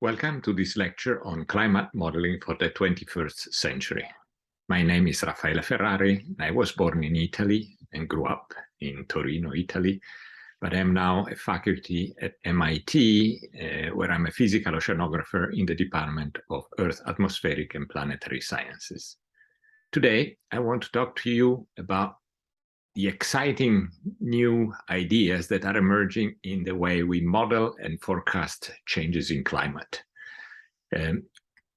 Welcome to this lecture on climate modeling for the 21st century. My name is Raffaele Ferrari. I was born in Italy and grew up in Torino, Italy, but I'm now a faculty at MIT, where I'm a physical oceanographer in the Department of Earth, Atmospheric and Planetary Sciences. Today, I want to talk to you about the exciting new ideas that are emerging in the way we model and forecast changes in climate.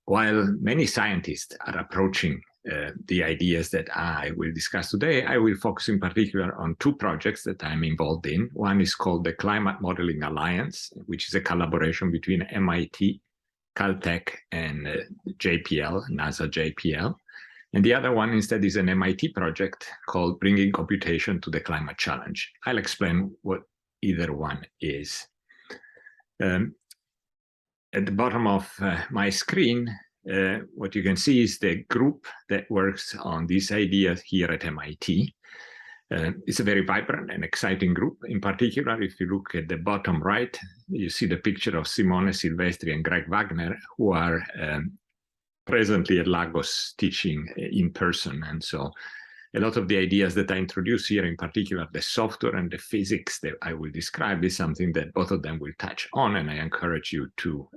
While many scientists are approaching the ideas that I will discuss today, I will focus in particular on two projects that I'm involved in. One is called the Climate Modeling Alliance, which is a collaboration between MIT, Caltech, and JPL, NASA JPL. And the other one instead is an MIT project called Bringing Computation to the Climate Challenge. I'll explain what either one is. At the bottom of my screen, what you can see is the group that works on these ideas here at MIT. It's a very vibrant and exciting group. In particular, if you look at the bottom right, you see the picture of Simone Silvestri and Greg Wagner, who are presently at Lagos teaching in person. And so a lot of the ideas that I introduce here, in particular, the software and the physics that I will describe, is something that both of them will touch on. And I encourage you to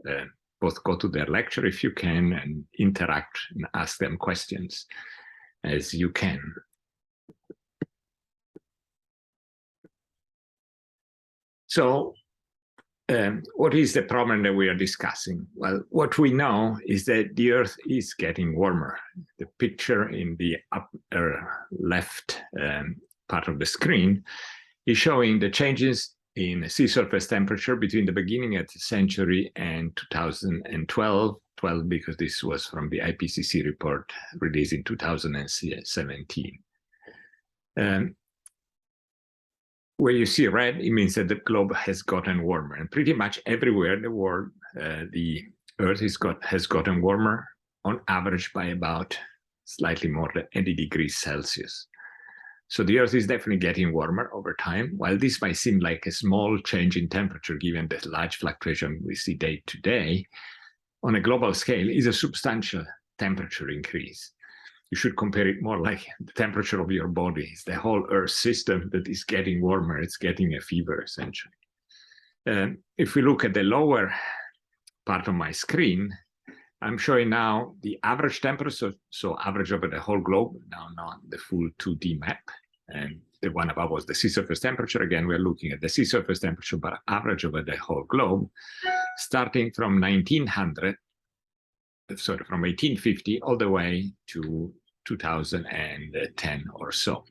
both go to their lecture if you can and interact and ask them questions as you can. So what is the problem that we are discussing? Well, what we know is that the Earth is getting warmer. The picture in the upper left part of the screen is showing the changes in sea surface temperature between the beginning of the century and 2012, because this was from the IPCC report released in 2017. Where you see red, it means that the globe has gotten warmer, and pretty much everywhere in the world, the Earth has gotten warmer on average by about slightly more than 80 degrees Celsius. So the Earth is definitely getting warmer over time. While this might seem like a small change in temperature, given the large fluctuation we see day to day, on a global scale is a substantial temperature increase. You should compare it more like the temperature of your body. It's the whole Earth system that is getting warmer. It's getting a fever, essentially. If we look at the lower part of my screen, I'm showing now the average temperature, so average over the whole globe, now not the full 2D map. And the one above was the sea surface temperature. Again, we're looking at the sea surface temperature, but average over the whole globe, starting from 1850 all the way to 2010 or so.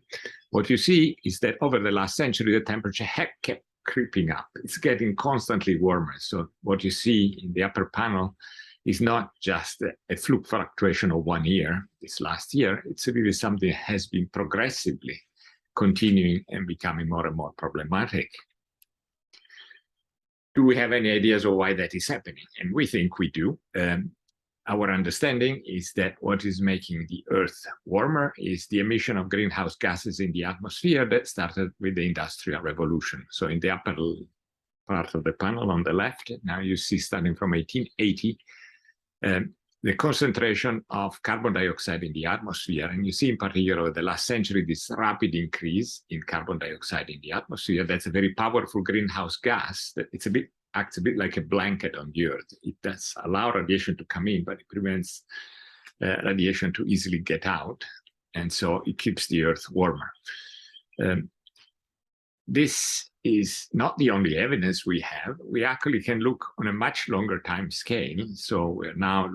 What you see is that over the last century, the temperature kept creeping up. It's getting constantly warmer. So what you see in the upper panel is not just a fluke fluctuation of 1 year, this last year. It's really something that has been progressively continuing and becoming more and more problematic. Do we have any ideas of why that is happening? And we think we do. Our understanding is that what is making the Earth warmer is the emission of greenhouse gases in the atmosphere that started with the Industrial Revolution. So in the upper part of the panel on the left, now you see starting from 1880, the concentration of carbon dioxide in the atmosphere. And you see in particular the last century, this rapid increase in carbon dioxide in the atmosphere. That's a very powerful greenhouse gas that acts a bit like a blanket on the Earth. It does allow radiation to come in, but it prevents radiation to easily get out. And so it keeps the Earth warmer. This is not the only evidence we have. We actually can look on a much longer time scale. So we're now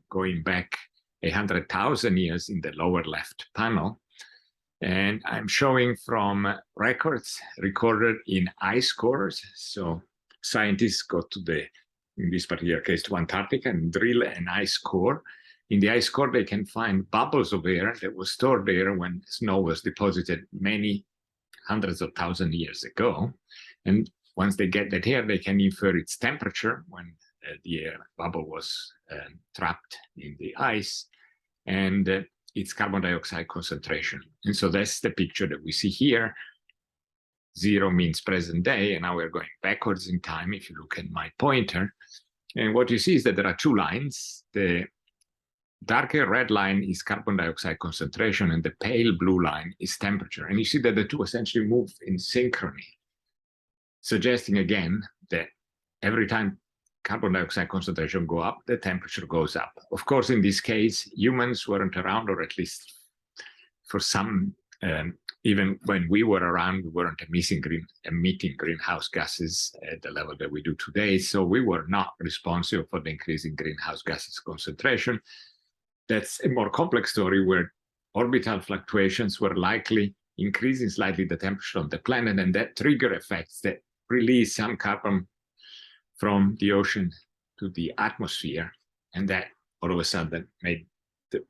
going back 100,000 years in the lower left panel. And I'm showing from records recorded in ice cores. So scientists go to in this particular case, to Antarctica and drill an ice core. In the ice core, they can find bubbles of air that was stored there when snow was deposited many hundreds of thousands of years ago. And once they get that air, they can infer its temperature when the air bubble was trapped in the ice, and its carbon dioxide concentration. And so that's the picture that we see here. 0 means present day, and now we're going backwards in time if you look at my pointer. And what you see is that there are two lines. The darker red line is carbon dioxide concentration, and the pale blue line is temperature. And you see that the two essentially move in synchrony, suggesting again that every time carbon dioxide concentration go up, the temperature goes up. Of course, in this case, humans weren't around, or at least for some, even when we were around, we weren't emitting greenhouse gases at the level that we do today. So we were not responsible for the increase in greenhouse gases concentration. That's a more complex story where orbital fluctuations were likely increasing slightly the temperature of the planet, and that trigger effects that release some carbon from the ocean to the atmosphere, and that all of a sudden made the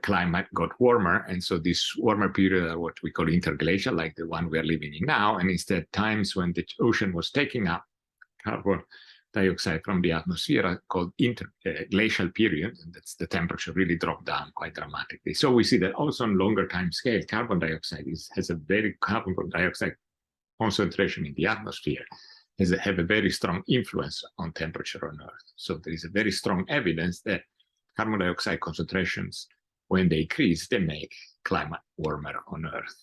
climate got warmer. And so this warmer period are what we call interglacial, like the one we are living in now, and instead times when the ocean was taking up carbon dioxide from the atmosphere are called interglacial period, and that's the temperature really dropped down quite dramatically. So we see that also on longer time scale, carbon dioxide has a very carbon dioxide concentration in the atmosphere have a very strong influence on temperature on Earth. So there is a very strong evidence that carbon dioxide concentrations, when they increase, they make climate warmer on Earth.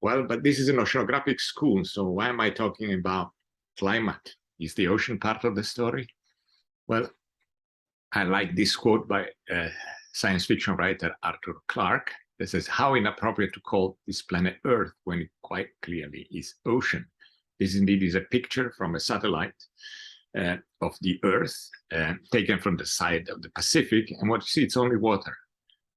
Well, but this is an oceanographic school, so why am I talking about climate? Is the ocean part of the story? Well, I like this quote by science fiction writer Arthur Clarke that says, "How inappropriate to call this planet Earth when it quite clearly is ocean." This indeed is a picture from a satellite of the Earth taken from the side of the Pacific. And what you see, it's only water.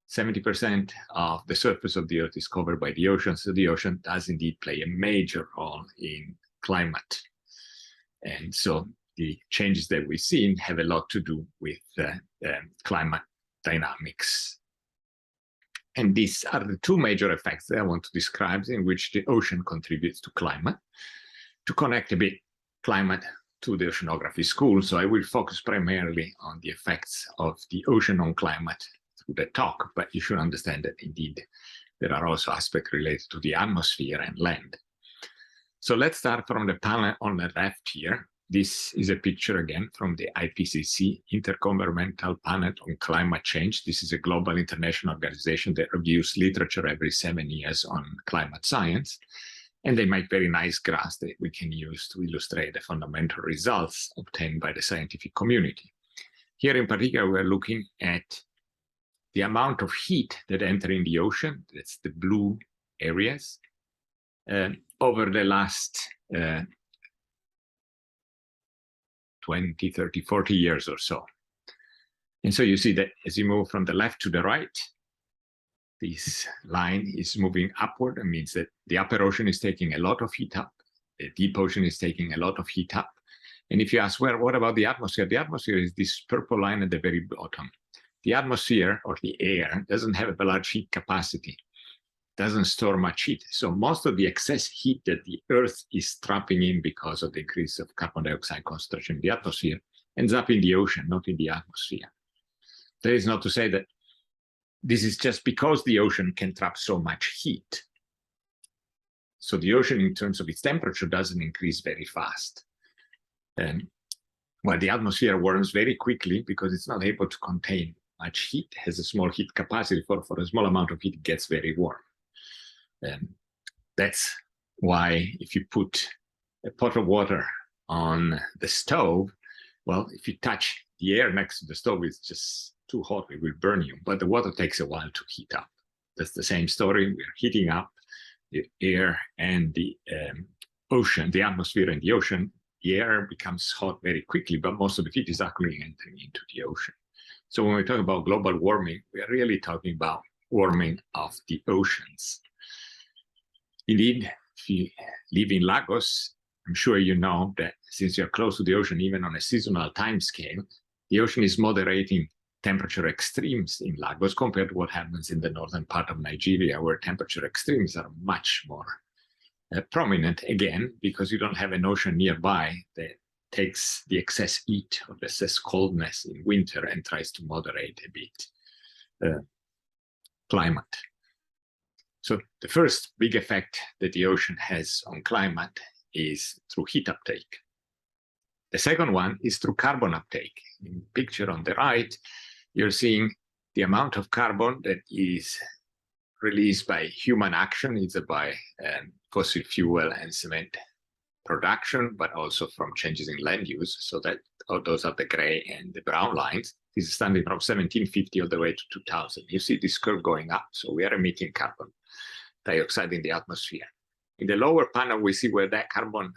70% of the surface of the Earth is covered by the ocean. So the ocean does indeed play a major role in climate. And so the changes that we've seen have a lot to do with climate dynamics. And these are the two major effects that I want to describe in which the ocean contributes to climate. To connect a bit climate to the oceanography school, so I will focus primarily on the effects of the ocean on climate through the talk, but you should understand that indeed there are also aspects related to the atmosphere and land. So let's start from the panel on the left here. This is a picture again from the IPCC, Intergovernmental Panel on Climate Change. This is a global international organization that reviews literature every 7 years on climate science. And they make very nice graphs that we can use to illustrate the fundamental results obtained by the scientific community. Here in particular, we're looking at the amount of heat that enter in the ocean, that's the blue areas, over the last 20, 30, 40 years or so. And so you see that as you move from the left to the right, this line is moving upward. It means that the upper ocean is taking a lot of heat up. The deep ocean is taking a lot of heat up. And if you ask, well, what about the atmosphere? The atmosphere is this purple line at the very bottom. The atmosphere, or the air, doesn't have a large heat capacity, doesn't store much heat. So most of the excess heat that the Earth is trapping in because of the increase of carbon dioxide concentration in the atmosphere ends up in the ocean, not in the atmosphere. That is not to say that this is just because the ocean can trap so much heat. So the ocean, in terms of its temperature, doesn't increase very fast. While the atmosphere warms very quickly because it's not able to contain much heat, has a small heat capacity. For a small amount of heat, it gets very warm. That's why if you put a pot of water on the stove, well, if you touch the air next to the stove, it's just too hot, it will burn you. But the water takes a while to heat up. That's the same story. We're heating up the air and the ocean, the atmosphere and the ocean. The air becomes hot very quickly, but most of the heat is actually entering into the ocean. So when we talk about global warming, we are really talking about warming of the oceans. Indeed, if you live in Lagos, I'm sure you know that since you're close to the ocean, even on a seasonal time scale, the ocean is moderating temperature extremes in Lagos compared to what happens in the northern part of Nigeria, where temperature extremes are much more prominent, again, because you don't have an ocean nearby that takes the excess heat or the excess coldness in winter and tries to moderate a bit climate. So the first big effect that the ocean has on climate is through heat uptake. The second one is through carbon uptake. In the picture on the right, you're seeing the amount of carbon that is released by human action, either by fossil fuel and cement production, but also from changes in land use. So that those are the gray and the brown lines. This is starting from 1750 all the way to 2000. You see this curve going up. So we are emitting carbon dioxide in the atmosphere. In the lower panel, we see where that carbon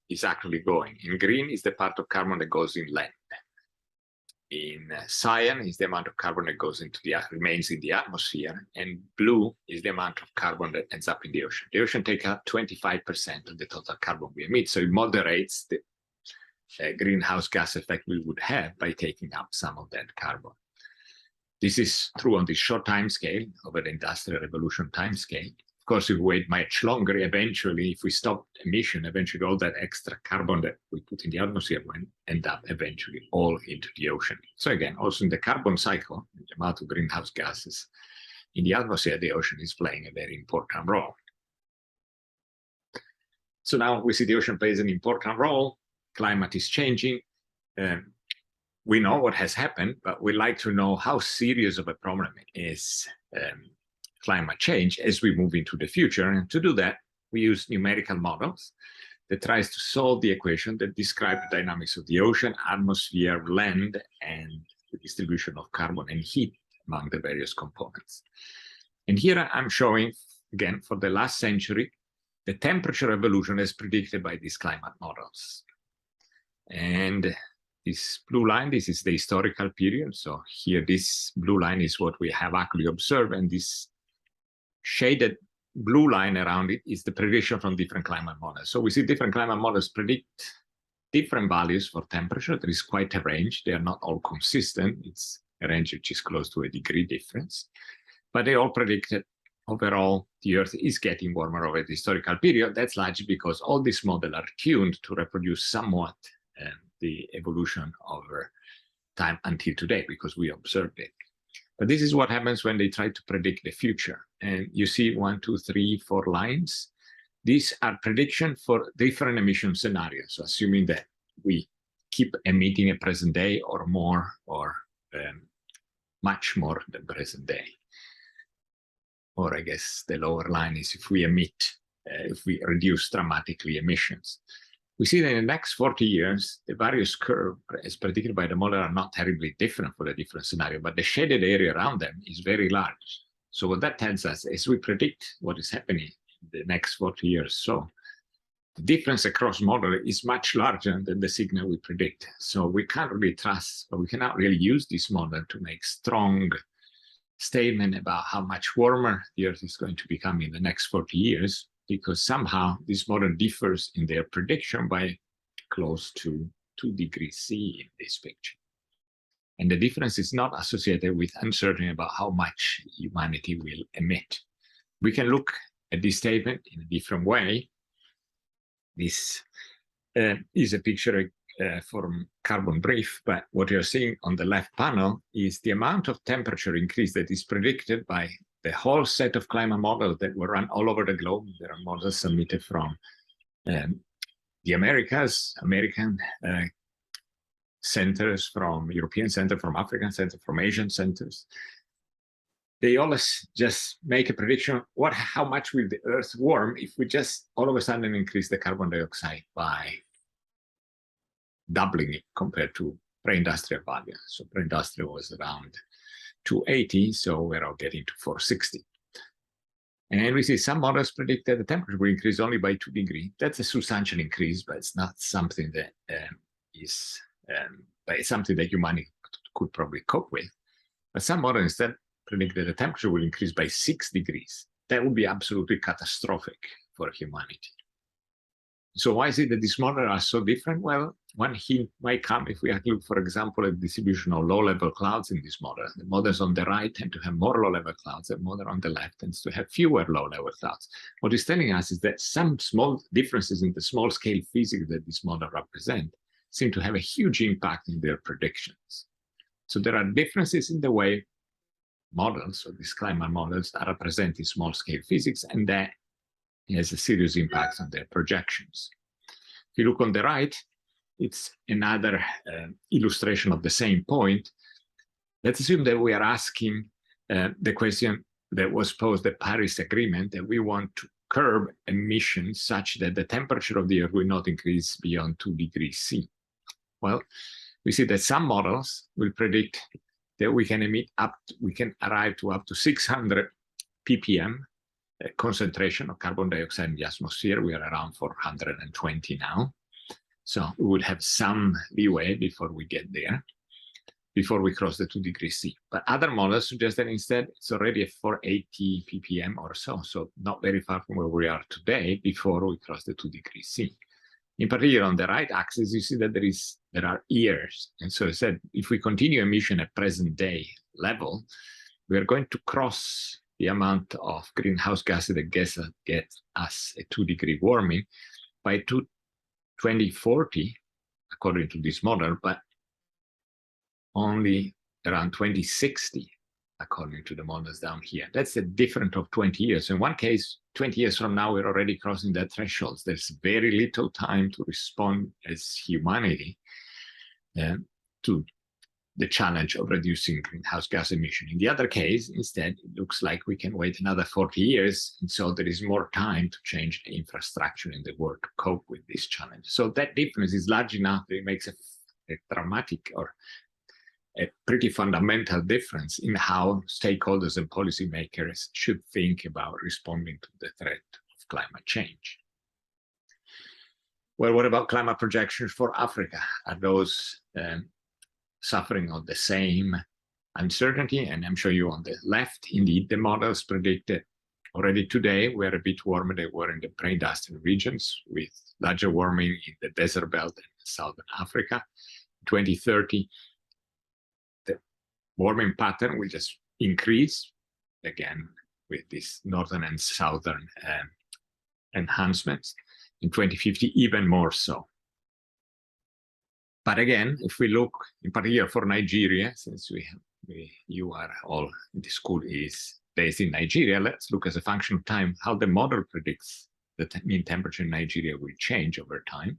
is actually going. In green is the part of carbon that goes in land. In cyan is the amount of carbon that goes into remains in the atmosphere, and blue is the amount of carbon that ends up in the ocean. The ocean takes up 25% of the total carbon we emit, so it moderates the greenhouse gas effect we would have by taking up some of that carbon. This is true on the short time scale, over the Industrial Revolution time scale. Of course, if we wait much longer, eventually, if we stop emission, eventually all that extra carbon that we put in the atmosphere will end up eventually all into the ocean. So again, also in the carbon cycle, the amount of greenhouse gases in the atmosphere, the ocean is playing a very important role. So now we see the ocean plays an important role. Climate is changing. We know what has happened, but we'd like to know how serious of a problem is climate change as we move into the future. And to do that, we use numerical models that tries to solve the equation that describe the dynamics of the ocean, atmosphere, land, and the distribution of carbon and heat among the various components. And here I'm showing, again, for the last century, the temperature evolution as predicted by these climate models. And this blue line, this is the historical period. So here, this blue line is what we have actually observed, and this shaded blue line around it is the prediction from different climate models. So we see different climate models predict different values for temperature. There is quite a range. They are not all consistent. It's a range which is close to a degree difference. But they all predicted overall the Earth is getting warmer over the historical period. That's largely because all these models are tuned to reproduce somewhat the evolution over time until today, because we observed it. But this is what happens when they try to predict the future. And you see 1, 2, 3, 4 lines. These are predictions for different emission scenarios. So assuming that we keep emitting at present day or more, or much more than present day. Or I guess the lower line is if we reduce dramatically emissions. We see that in the next 40 years, the various curves, as predicted by the model, are not terribly different for the different scenarios, but the shaded area around them is very large. So what that tells us is we predict what is happening in the next 40 years. So the difference across models is much larger than the signal we predict. So we can't really trust, or we cannot really use this model to make strong statement about how much warmer the Earth is going to become in the next 40 years, because somehow this model differs in their prediction by close to 2 degrees C in this picture. And the difference is not associated with uncertainty about how much humanity will emit. We can look at this statement in a different way. This is a picture from Carbon Brief, but what you're seeing on the left panel is the amount of temperature increase that is predicted by the whole set of climate models that were run all over the globe. There are models submitted from the Americas, American centers, from European center, from African center, from Asian centers. They always just make a prediction, how much will the Earth warm if we just all of a sudden increase the carbon dioxide by doubling it compared to pre-industrial value. So pre-industrial was around 280, so we're all getting to 460. And we see some models predict that the temperature will increase only by 2 degrees. That's a substantial increase, but it's not something that is something that humanity could probably cope with. But some models instead predict that the temperature will increase by 6 degrees. That would be absolutely catastrophic for humanity. So why is it that these models are so different? Well, one hint might come if we look, for example, at the distribution of low-level clouds in this model. The models on the right tend to have more low-level clouds. The model on the left tends to have fewer low-level clouds. What it's telling us is that some small differences in the small-scale physics that this model represent seem to have a huge impact in their predictions. So there are differences in the way models, or these climate models, are representing small-scale physics, and that has a serious impact on their projections. If you look on the right, it's another illustration of the same point. Let's assume that we are asking the question that was posed at Paris Agreement, that we want to curb emissions such that the temperature of the Earth will not increase beyond 2 degrees C. Well, we see that some models will predict that we can arrive to up to 600 ppm concentration of carbon dioxide in the atmosphere. We are around 420 now. So we would have some leeway before we get there, before we cross the 2 degrees C. But other models suggest that instead it's already at 480 ppm or so not very far from where we are today before we cross the 2 degrees C. In particular, on the right axis, you see that there are years. And so I said, if we continue emission at present day level, we are going to cross the amount of greenhouse gases that gets us a 2-degree warming by 2040, according to this model, but only around 2060, according to the models down here. That's a difference of 20 years. In one case, 20 years from now, we're already crossing that threshold. There's very little time to respond as humanity to the challenge of reducing greenhouse gas emission. In the other case, instead, it looks like we can wait another 40 years, and so there is more time to change the infrastructure in the world to cope with this challenge. So that difference is large enough that it makes a dramatic or a pretty fundamental difference in how stakeholders and policymakers should think about responding to the threat of climate change. Well, what about climate projections for Africa? Are those suffering of the same uncertainty? And I'm showing you on the left, indeed, the models predicted already today we're a bit warmer than we were in the pre-industrial regions, with larger warming in the desert belt and southern Africa. 2030, the warming pattern will just increase, again, with these northern and southern enhancements. In 2050, even more so. But again, if we look in particular for Nigeria, since you are all, the school is based in Nigeria, let's look as a function of time how the model predicts the mean temperature in Nigeria will change over time.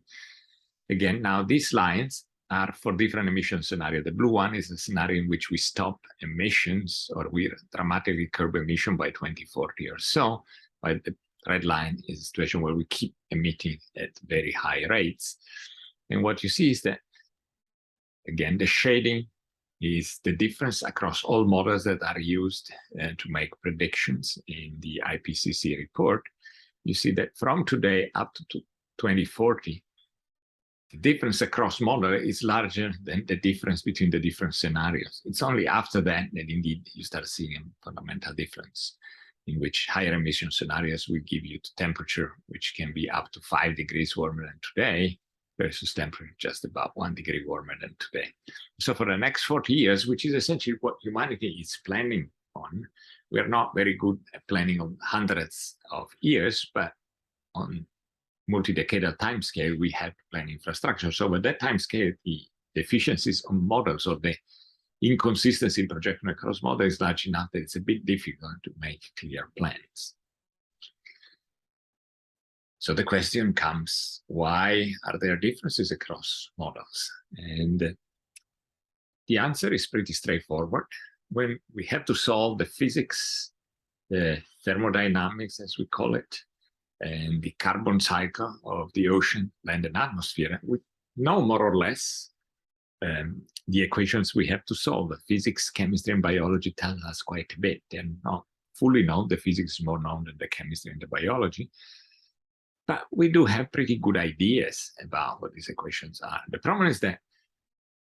Again, now these lines are for different emission scenarios. The blue one is a scenario in which we stop emissions or we dramatically curb emission by 2040 or so, while the red line is a situation where we keep emitting at very high rates. And what you see is that, again, the shading is the difference across all models that are used to make predictions in the IPCC report. You see that from today up to 2040, the difference across models is larger than the difference between the different scenarios. It's only after that that indeed you start seeing a fundamental difference, in which higher emission scenarios will give you temperature which can be up to 5 degrees warmer than today, versus temperature just about 1 degree warmer than today. So for the next 40 years, which is essentially what humanity is planning on, we're not very good at planning on hundreds of years, but on multi-decadal timescale, we have planning infrastructure. So with that timescale, the deficiencies on models or the inconsistency in projection across models is large enough that it's a bit difficult to make clear plans. So the question comes, why are there differences across models? And the answer is pretty straightforward. When we have to solve the physics, the thermodynamics, as we call it, and the carbon cycle of the ocean, land, and atmosphere, we know more or less the equations we have to solve. The physics, chemistry, and biology tell us quite a bit. They're not fully known. The physics is more known than the chemistry and the biology. But we do have pretty good ideas about what these equations are. The problem is that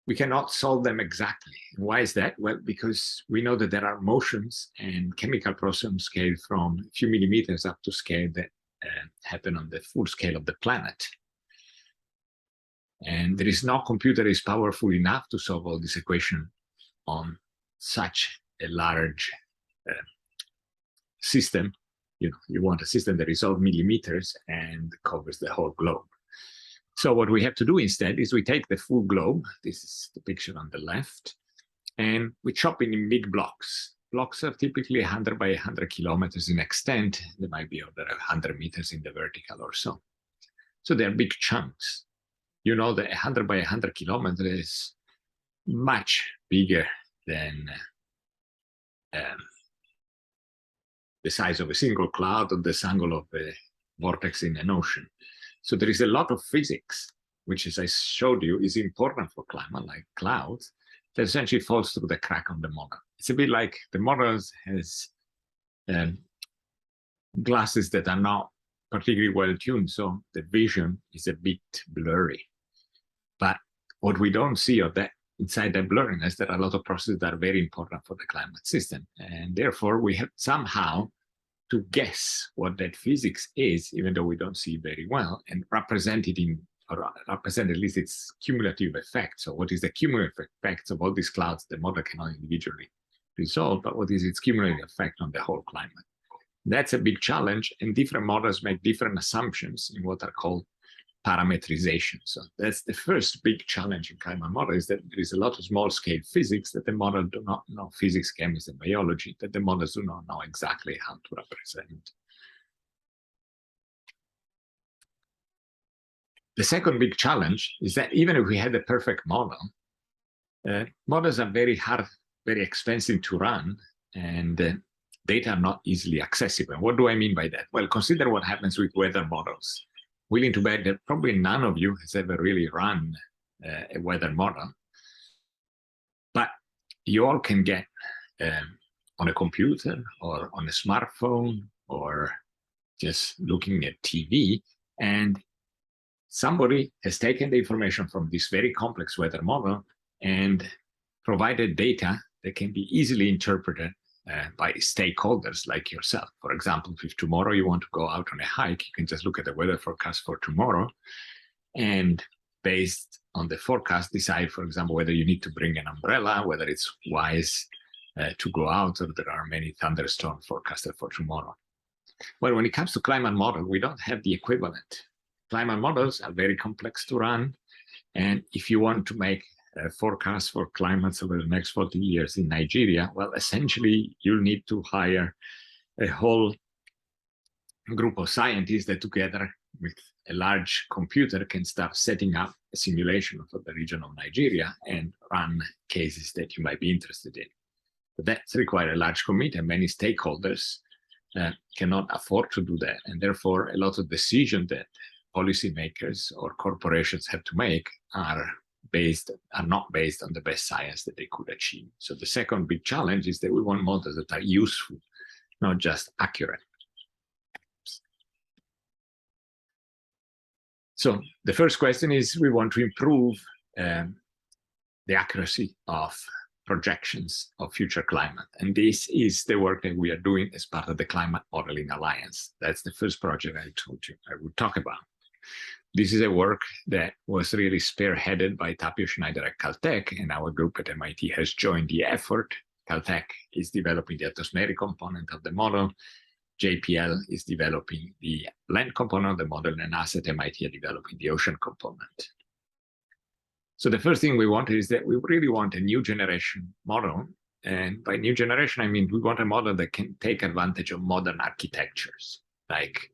we cannot solve them exactly. And why is that? Well, because we know that there are motions and chemical processes scale from a few millimeters up to scale that happen on the full scale of the planet. And there is no computer is powerful enough to solve all this equation on such a large system. You know, you want a system that resolves millimeters and covers the whole globe. So what we have to do instead is we take the full globe, this is the picture on the left, and we chop it in big blocks. Blocks are typically 100 by 100 kilometers in extent. They might be over 100 meters in the vertical or so. So they're big chunks. you know that 100 by 100 kilometers is much bigger than the size of a single cloud or the angle of a vortex in an ocean. So there is a lot of physics, which, as I showed you, is important for climate, like clouds, that essentially falls through the crack on the model. It's a bit like the models has glasses that are not particularly well tuned, so the vision is a bit blurry. But what we don't see of that inside that blurriness, there are a lot of processes that are very important for the climate system. And therefore, we have somehow to guess what that physics is, even though we don't see it very well, and represent it in, or represent at least its cumulative effect. So what is the cumulative effect of all these clouds the model cannot individually resolve, but what is its cumulative effect on the whole climate? That's a big challenge, and different models make different assumptions in what are called parameterization. So that's the first big challenge in climate model, is that there is a lot of small-scale physics that the model do not know, physics, chemistry, and biology, that the models do not know exactly how to represent. The second big challenge is that even if we had a perfect model, models are very hard, very expensive to run, and data are not easily accessible. What do I mean by that? Well, consider what happens with weather models. Willing to bet that probably none of you has ever really run a weather model, but you all can get on a computer or on a smartphone or just looking at TV, and somebody has taken the information from this very complex weather model and provided data that can be easily interpreted by stakeholders like yourself. For example, if tomorrow you want to go out on a hike, you can just look at the weather forecast for tomorrow, and based on the forecast, decide, for example, whether you need to bring an umbrella, whether it's wise to go out, or there are many thunderstorms forecasted for tomorrow. Well, when it comes to climate model, we don't have the equivalent. Climate models are very complex to run, and if you want to make forecast for climates over the next 40 years in Nigeria, well, essentially, you'll need to hire a whole group of scientists that together with a large computer can start setting up a simulation for the region of Nigeria and run cases that you might be interested in. But that requires a large committee, and many stakeholders cannot afford to do that. And therefore, a lot of decisions that policymakers or corporations have to make are not based on the best science that they could achieve. So the second big challenge is that we want models that are useful, not just accurate. So the first question is, we want to improve the accuracy of projections of future climate. And this is the work that we are doing as part of the Climate Modeling Alliance. That's the first project I told you I would talk about. This is a work that was really spearheaded by Tapio Schneider at Caltech, and our group at MIT has joined the effort. Caltech is developing the atmospheric component of the model. JPL is developing the land component of the model, and us at MIT are developing the ocean component. So the first thing we want is that we really want a new generation model. And by new generation, I mean we want a model that can take advantage of modern architectures, like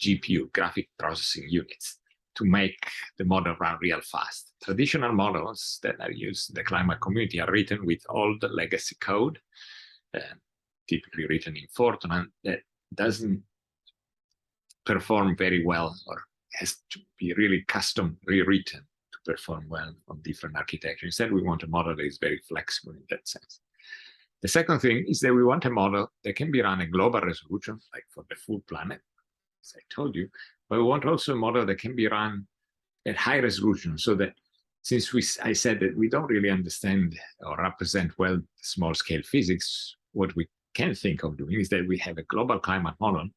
GPU, graphic processing units, to make the model run real fast. Traditional models that are used in the climate community are written with old legacy code, typically written in Fortran, that doesn't perform very well, or has to be really custom rewritten to perform well on different architectures. Instead, we want a model that is very flexible in that sense. The second thing is that we want a model that can be run at global resolution, like for the full planet, as I told you, but we want also a model that can be run at high resolution, so that since I said that we don't really understand or represent well small-scale physics, what we can think of doing is that we have a global climate model, and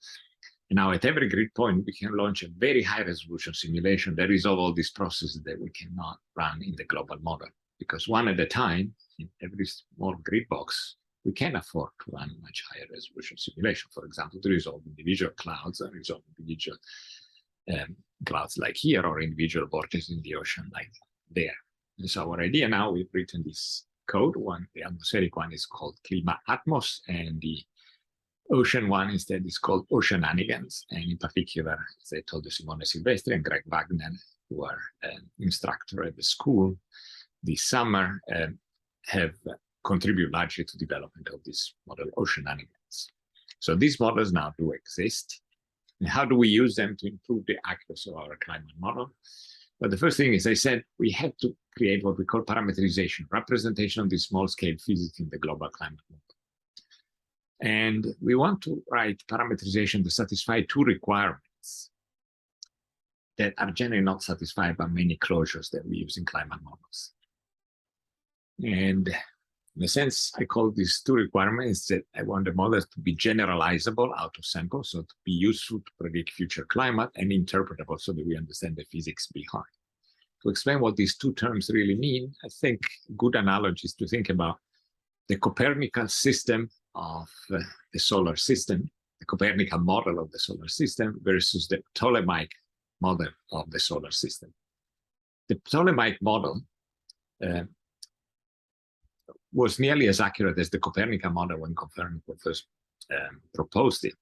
now at every grid point, we can launch a very high-resolution simulation that resolve all these processes that we cannot run in the global model. Because one at a time, in every small grid box, we can afford to run much higher resolution simulation. For example, to resolve individual clouds, or resolve individual clouds like here, or individual vortices in the ocean like there. And so our idea now, we've written this code. The atmospheric one is called Klima Atmos, and the ocean one instead is called Oceananigans. And in particular, as I told you, Simone Silvestri and Greg Wagner who are an instructor at the school this summer, have contributed largely to development of this model ocean animals. So these models now do exist. And how do we use them to improve the accuracy of our climate model? But the first thing is, I said, we have to create what we call parameterization, representation of this small-scale physics in the global climate model. And we want to write parameterization to satisfy two requirements that are generally not satisfied by many closures that we use in climate models. And in a sense, I call these two requirements that I want the models to be generalizable out of sample, so to be useful to predict future climate, and interpretable so that we understand the physics behind. To explain what these two terms really mean, I think a good analogy is to think about the Copernican system of the solar system, the Copernican model of the solar system versus the Ptolemaic model of the solar system. The Ptolemaic model was nearly as accurate as the Copernican model when Copernicus first proposed it,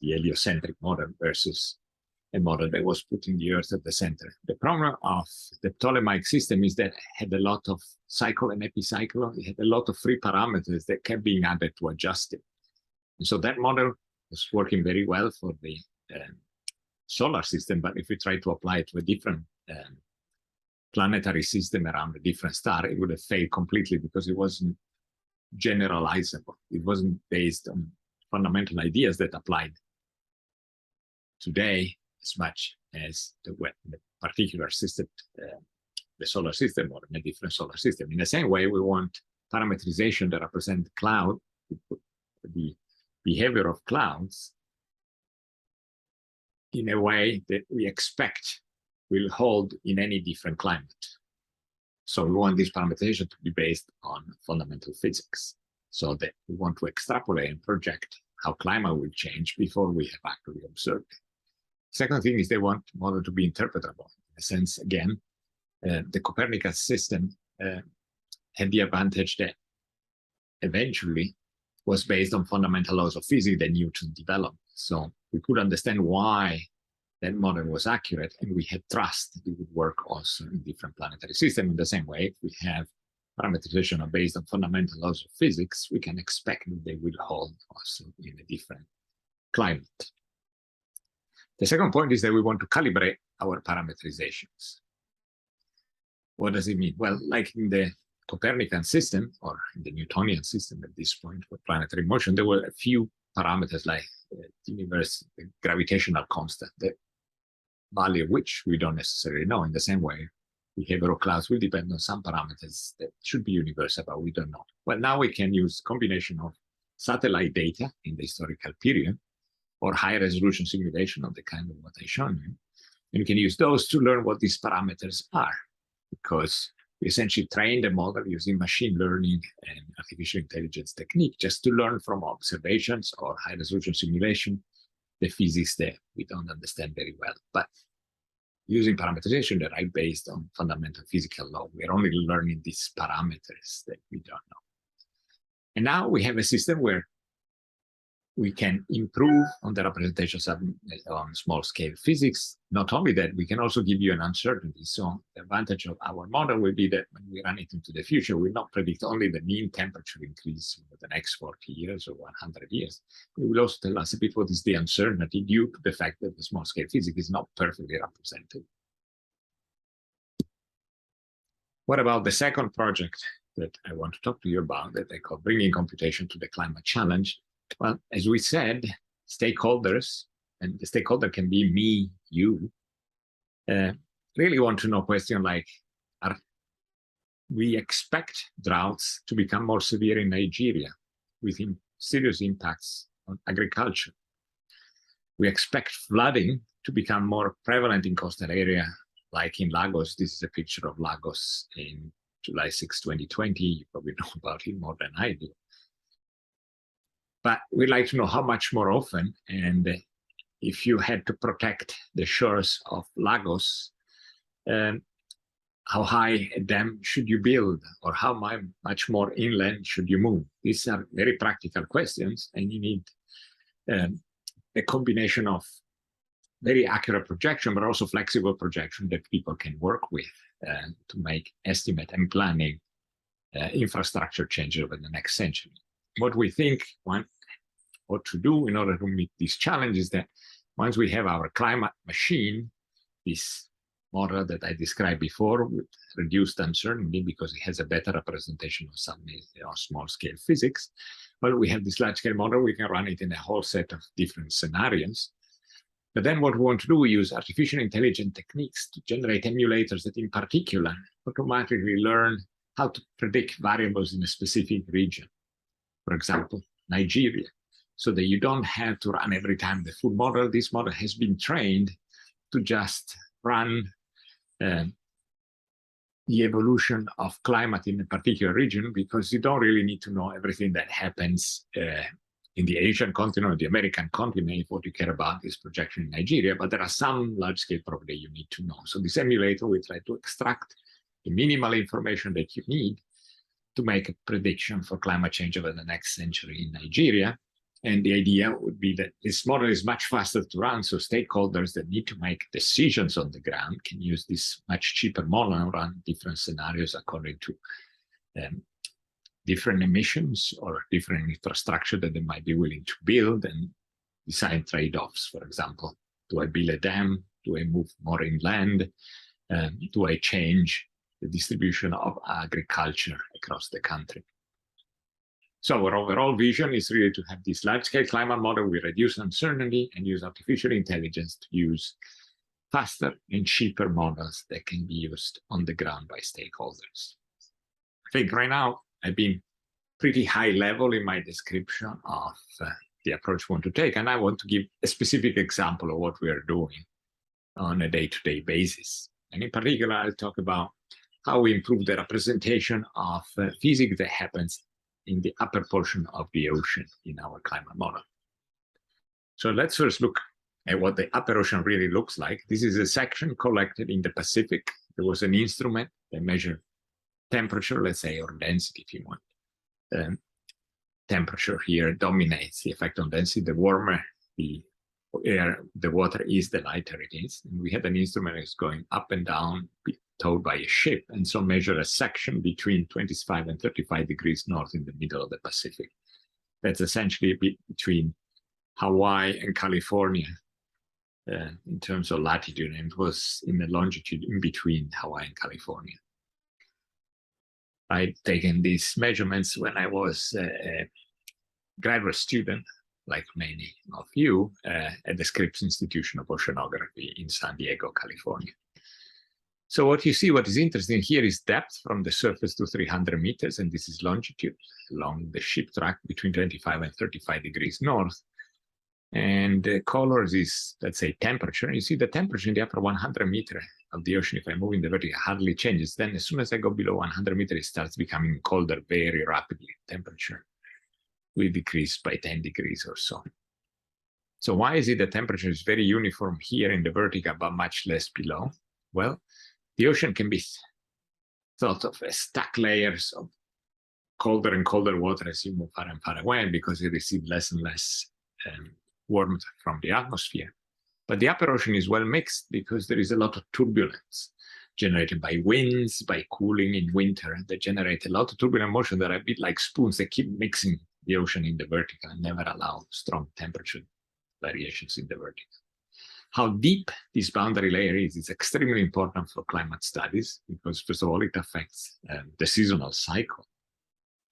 the heliocentric model versus a model that was putting the Earth at the center. The problem of the Ptolemaic system is that it had a lot of cycle and epicycle. It had a lot of free parameters that kept being added to adjust it. And so that model was working very well for the solar system, but if we try to apply it to a different planetary system around a different star, it would have failed completely because it wasn't generalizable. It wasn't based on fundamental ideas that applied today as much as the particular system, the solar system, or in a different solar system. In the same way, we want parameterization that represent cloud, the behavior of clouds, in a way that we expect will hold in any different climate. So we want this parameterization to be based on fundamental physics, so that we want to extrapolate and project how climate will change before we have actually observed it. Second thing is they want the model to be interpretable. In a sense, again, the Copernican system had the advantage that eventually was based on fundamental laws of physics that Newton developed. So we could understand why that model was accurate, and we had trust that it would work also in different planetary systems. In the same way, if we have parameterization based on fundamental laws of physics, we can expect that they will hold also in a different climate. The second point is that we want to calibrate our parameterizations. What does it mean? Well, like in the Copernican system, or in the Newtonian system at this point for planetary motion, there were a few parameters like the universe, the gravitational constant, the value of which we don't necessarily know. In the same way, behavior of clouds will depend on some parameters that should be universal, but we don't know. Well, now we can use combination of satellite data in the historical period or high resolution simulation of the kind of what I shown you. And you can use those to learn what these parameters are, because we essentially train the model using machine learning and artificial intelligence technique just to learn from observations or high resolution simulation, the physics that we don't understand very well. But using parameterization that are based on fundamental physical law, we're only learning these parameters that we don't know. And now we have a system where we can improve on the representations on small-scale physics. Not only that, we can also give you an uncertainty. So the advantage of our model will be that when we run it into the future, we will not predict only the mean temperature increase over the next 40 years or 100 years. We will also tell us a bit what is the uncertainty due to the fact that the small-scale physics is not perfectly represented. What about the second project that I want to talk to you about, that I call Bringing Computation to the Climate Challenge? Well, as we said, stakeholders, and the stakeholder can be me, you, really want to know questions like, we expect droughts to become more severe in Nigeria with serious impacts on agriculture. We expect flooding to become more prevalent in coastal area, like in Lagos. This is a picture of Lagos in July 6, 2020. You probably know about it more than I do. But we'd like to know how much more often, and if you had to protect the shores of Lagos, how high a dam should you build, or how much more inland should you move? These are very practical questions, and you need a combination of very accurate projection, but also flexible projection that people can work with to make estimate and planning infrastructure changes over the next century. What we think one ought to do in order to meet these challenges is that once we have our climate machine, this model that I described before with reduced uncertainty because it has a better representation of some small-scale physics, well, we have this large-scale model, we can run it in a whole set of different scenarios. But then what we want to do, we use artificial intelligence techniques to generate emulators that in particular automatically learn how to predict variables in a specific region. For example, Nigeria, so that you don't have to run every time the full model. This model has been trained to just run the evolution of climate in a particular region, because you don't really need to know everything that happens in the Asian continent or the American continent if what you care about is projection in Nigeria, but there are some large-scale properties you need to know. So this emulator will try to extract the minimal information that you need to make a prediction for climate change over the next century in Nigeria. And the idea would be that this model is much faster to run, so stakeholders that need to make decisions on the ground can use this much cheaper model and run different scenarios according to different emissions or different infrastructure that they might be willing to build, and decide trade-offs. For example, do I build a dam? Do I move more inland? Do I change the distribution of agriculture across the country? So our overall vision is really to have this large-scale climate model with reduced uncertainty and use artificial intelligence to use faster and cheaper models that can be used on the ground by stakeholders. I think right now I've been pretty high level in my description of the approach we want to take, and I want to give a specific example of what we are doing on a day-to-day basis. And in particular, I'll talk about how we improve the representation of physics that happens in the upper portion of the ocean in our climate model. So let's first look at what the upper ocean really looks like. This is a section collected in the Pacific. There was an instrument that measured temperature, let's say, or density, if you want. Temperature here dominates the effect on density. The warmer the water is, the lighter it is. And we had an instrument that's going up and down, towed by a ship, and so measure a section between 25 and 35 degrees north in the middle of the Pacific. That's essentially a bit between Hawaii and California in terms of latitude, and it was in the longitude in between Hawaii and California. I'd taken these measurements when I was a graduate student, like many of you, at the Scripps Institution of Oceanography in San Diego, California. So what you see, what is interesting here is depth from the surface to 300 meters, and this is longitude along the ship track between 25 and 35 degrees north. And the colors is, let's say, temperature. And you see the temperature in the upper 100 meter of the ocean, if I move in the vertical, hardly changes. Then as soon as I go below 100 meters, it starts becoming colder very rapidly. Temperature will decrease by 10 degrees or so. So why is it the temperature is very uniform here in the vertical, but much less below? Well, the ocean can be thought of as stack layers of colder and colder water as you move far and far away, because you receive less and less warmth from the atmosphere. But the upper ocean is well mixed because there is a lot of turbulence generated by winds, by cooling in winter, that generate a lot of turbulent motion that are a bit like spoons that keep mixing the ocean in the vertical and never allow strong temperature variations in the vertical. How deep this boundary layer is extremely important for climate studies, because first of all, it affects the seasonal cycle,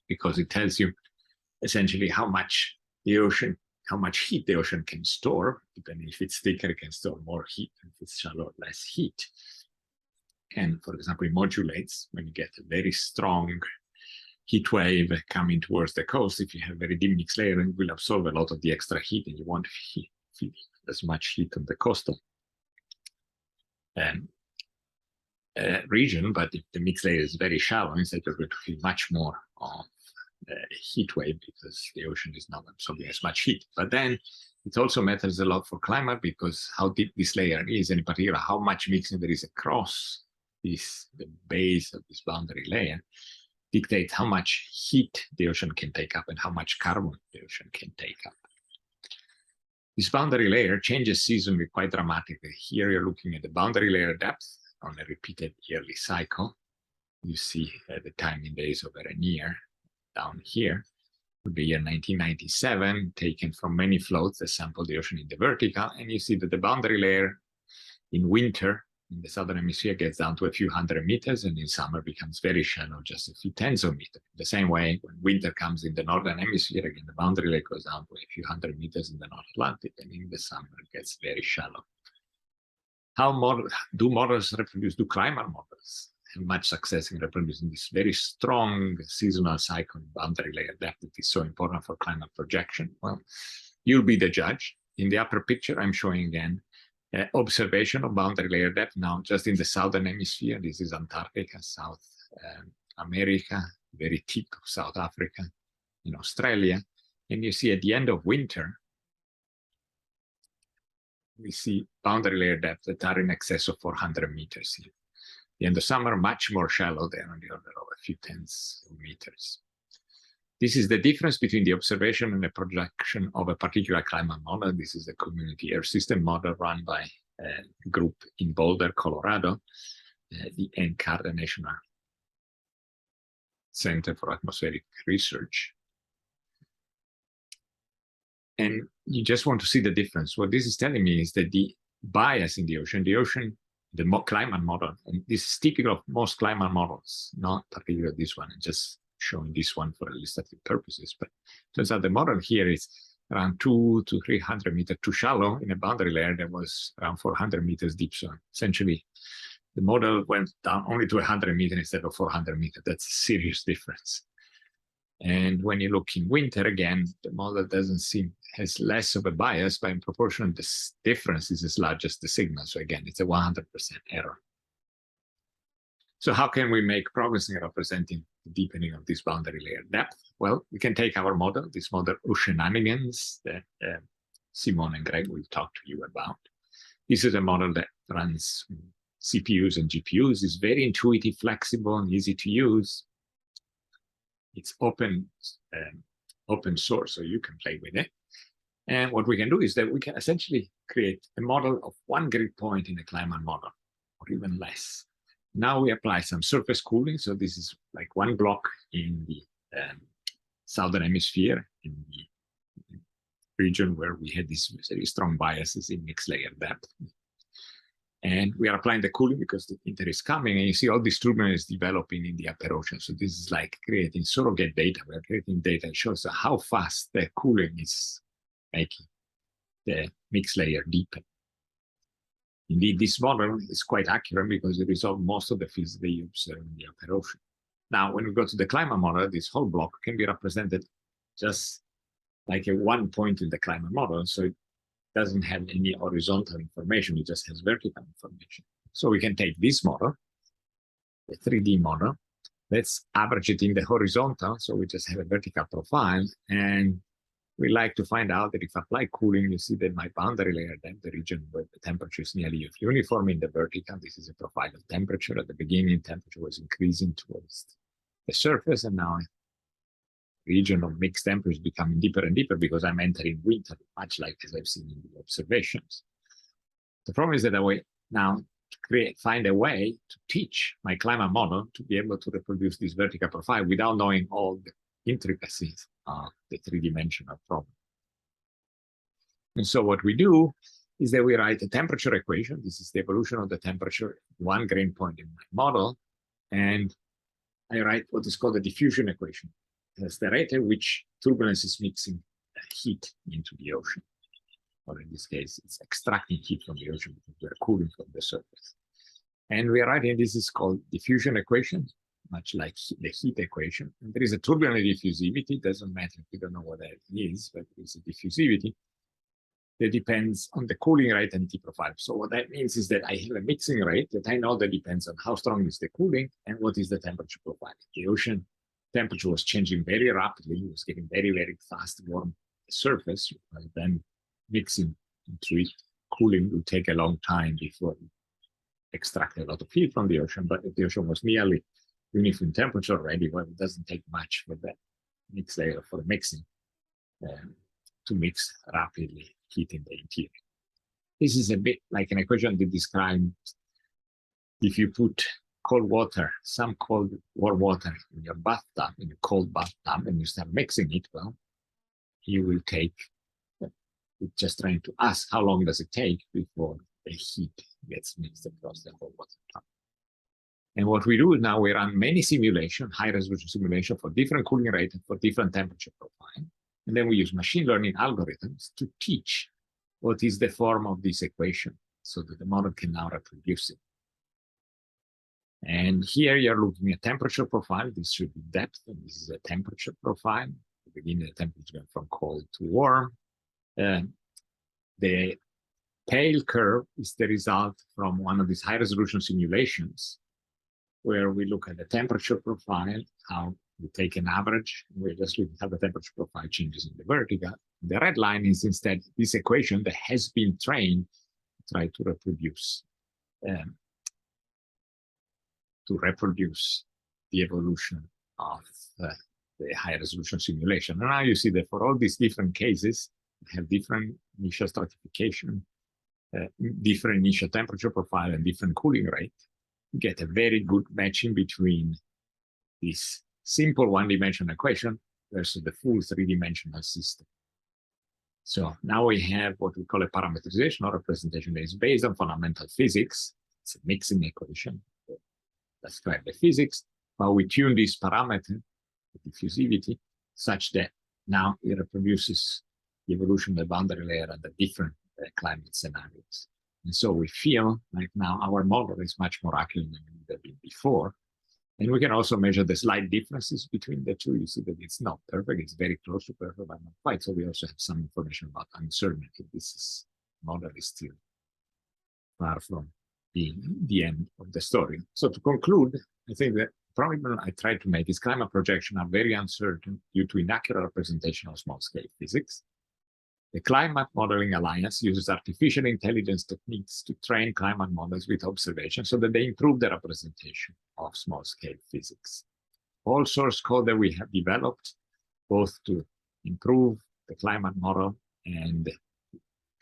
because it tells you essentially how much the ocean, how much heat the ocean can store. Depending if it's thicker, it can store more heat. If it's shallow, less heat. And for example, it modulates when you get a very strong heat wave coming towards the coast. If you have a very deep mixed layer, it will absorb a lot of the extra heat, and you won't feel as much heat on the coastal region. But if the mixed layer is very shallow, instead you're going to feel much more of heat wave, because the ocean is not absorbing as much heat. But then it also matters a lot for climate, because how deep this layer is, and in particular how much mixing there is across the base of this boundary layer, dictate how much heat the ocean can take up and how much carbon the ocean can take up. This boundary layer changes seasonally quite dramatically. Here you're looking at the boundary layer depth on a repeated yearly cycle. You see the time in days over a year down here. Would be year 1997, taken from many floats that sample the ocean in the vertical, and you see that the boundary layer in winter in the southern hemisphere gets down to a few hundred meters, and in summer becomes very shallow, just a few tens of meters. The same way, when winter comes in the northern hemisphere, again, the boundary layer goes down to a few hundred meters in the North Atlantic, and in the summer it gets very shallow. How do models reproduce? Do climate models have much success in reproducing this very strong seasonal cycle boundary layer depth that is so important for climate projection? Well, you'll be the judge. In the upper picture, I'm showing again observation of boundary layer depth now just in the southern hemisphere. This is Antarctica, South America, very tip of South Africa, in Australia. And you see at the end of winter, we see boundary layer depth that are in excess of 400 meters here. The end of summer, much more shallow there on the order of a few tens of meters. This is the difference between the observation and the projection of a particular climate model. This is the Community Earth System model run by a group in Boulder, Colorado, the NCAR, National Center for Atmospheric Research. And you just want to see the difference. What this is telling me is that the bias in the ocean, the climate model, and this is typical of most climate models, not particularly this one, just showing this one for illustrative purposes. But it turns out the model here is around 200 to 300 meters too shallow in a boundary layer that was around 400 meters deep. So essentially, the model went down only to 100 meters instead of 400 meters. That's a serious difference. And when you look in winter, again, the model has less of a bias, but in proportion, this difference is as large as the sigma. So again, it's a 100% error. So how can we make progress in representing the deepening of this boundary layer depth? Well, we can take our model, this model Oceananigans that Simone and Greg will talk to you about. This is a model that runs CPUs and GPUs. It's very intuitive, flexible, and easy to use. It's open source, so you can play with it. And what we can do is that we can essentially create a model of one grid point in a climate model, or even less. Now we apply some surface cooling. So this is like one block in the southern hemisphere, in the region where we had these very strong biases in mixed layer depth. And we are applying the cooling because the winter is coming, and you see all this turbulence developing in the upper ocean. So this is like creating surrogate data. We're creating data that shows how fast the cooling is making the mixed layer deepen. Indeed, this model is quite accurate because it resolves most of the fields that you observe in the upper ocean. Now, when we go to the climate model, this whole block can be represented just like a one point in the climate model. So it doesn't have any horizontal information, it just has vertical information. So we can take this model, the 3D model, let's average it in the horizontal, so we just have a vertical profile, and we like to find out that if I apply cooling, you see that my boundary layer, then the region where the temperature is nearly uniform in the vertical, this is a profile of temperature. At the beginning, temperature was increasing towards the surface, and now region of mixed temperatures becoming deeper and deeper because I'm entering winter, much like as I've seen in the observations. The problem is that I will now find a way to teach my climate model to be able to reproduce this vertical profile without knowing all the intricacies of the three-dimensional problem. And so what we do is that we write a temperature equation. This is the evolution of the temperature, one grain point in my model. And I write what is called a diffusion equation. That's the rate at which turbulence is mixing heat into the ocean. Or in this case, it's extracting heat from the ocean because we're cooling from the surface. And we are writing this is called diffusion equation, much like the heat equation. And there is a turbulent diffusivity. It doesn't matter if you don't know what that is, but it's a diffusivity that depends on the cooling rate and T profile. So what that means is that I have a mixing rate that I know that depends on how strong is the cooling and what is the temperature profile. The ocean temperature was changing very rapidly. It was getting very, very fast warm surface. Then mixing into it, cooling will take a long time before it extract a lot of heat from the ocean. But if the ocean was nearly uniform temperature already, well, it doesn't take much for that mix layer for mixing to mix rapidly heat in the interior. This is a bit like an equation that describes if you put cold water, some cold warm water in your bathtub, in a cold bathtub, and you start mixing it, well, you will take, it's just trying to ask how long does it take before the heat gets mixed across the whole water tub. And what we do is now we run many simulations, high resolution simulation for different cooling rate and for different temperature profile. And then we use machine learning algorithms to teach what is the form of this equation so that the model can now reproduce it. And here you're looking at temperature profile. This should be depth, and this is a temperature profile. At the beginning, the temperature going from cold to warm. The pale curve is the result from one of these high resolution simulations where we look at the temperature profile, how we take an average, and we're just looking at how the temperature profile changes in the vertical. The red line is instead this equation that has been trained to try to reproduce the evolution of the high resolution simulation. And now you see that for all these different cases, we have different initial stratification, different initial temperature profile, and different cooling rate. You get a very good matching between this simple one-dimensional equation versus the full three-dimensional system. So now we have what we call a parameterization or representation that is based on fundamental physics. It's a mixing equation. Let's describe the physics, but we tune this parameter, the diffusivity, such that now it reproduces the evolution of the boundary layer under different climate scenarios. And so we feel like now our model is much more accurate than it would have been before. And we can also measure the slight differences between the two. You see that it's not perfect, it's very close to perfect, but not quite. So we also have some information about uncertainty. This model is still far from being the end of the story. So to conclude, I think that the problem I tried to make is climate projections are very uncertain due to inaccurate representation of small-scale physics. The Climate Modeling Alliance uses artificial intelligence techniques to train climate models with observation so that they improve the representation of small-scale physics. All source code that we have developed, both to improve the climate model and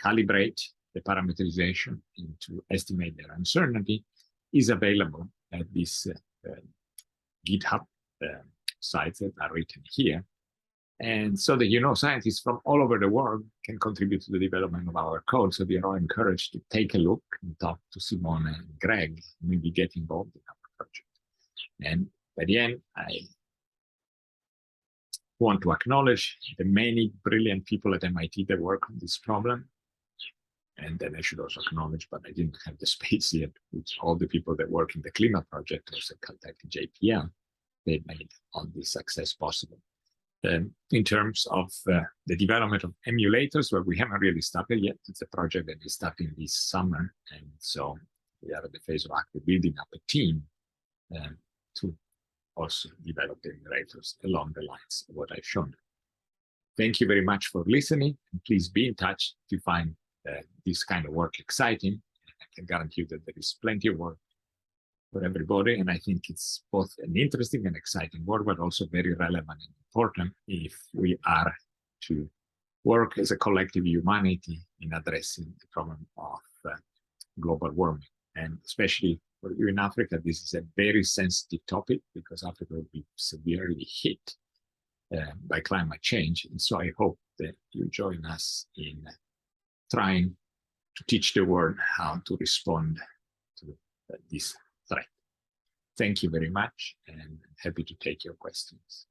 calibrate the parameterization and to estimate their uncertainty, is available at this GitHub sites that are written here. And so that, scientists from all over the world can contribute to the development of our code. So they are all encouraged to take a look and talk to Simone and Greg, and maybe get involved in our project. And by the end, I want to acknowledge the many brilliant people at MIT that work on this problem. And then I should also acknowledge, but I didn't have the space yet, which all the people that work in the Clima project, also Caltech and JPL, they made all this success possible. In terms of the development of emulators, well, we haven't really started yet. It's a project that is starting this summer. And so we are at the phase of actually building up a team to also develop the emulators along the lines of what I've shown. Thank you very much for listening. And please be in touch if you find this kind of work exciting. I can guarantee you that there is plenty of work for everybody. And I think it's both an interesting and exciting work, but also very relevant and important if we are to work as a collective humanity in addressing the problem of global warming. And especially for you in Africa, this is a very sensitive topic because Africa will be severely hit by climate change. And so I hope that you join us in trying to teach the world how to respond to this threat. Thank you very much, and happy to take your questions.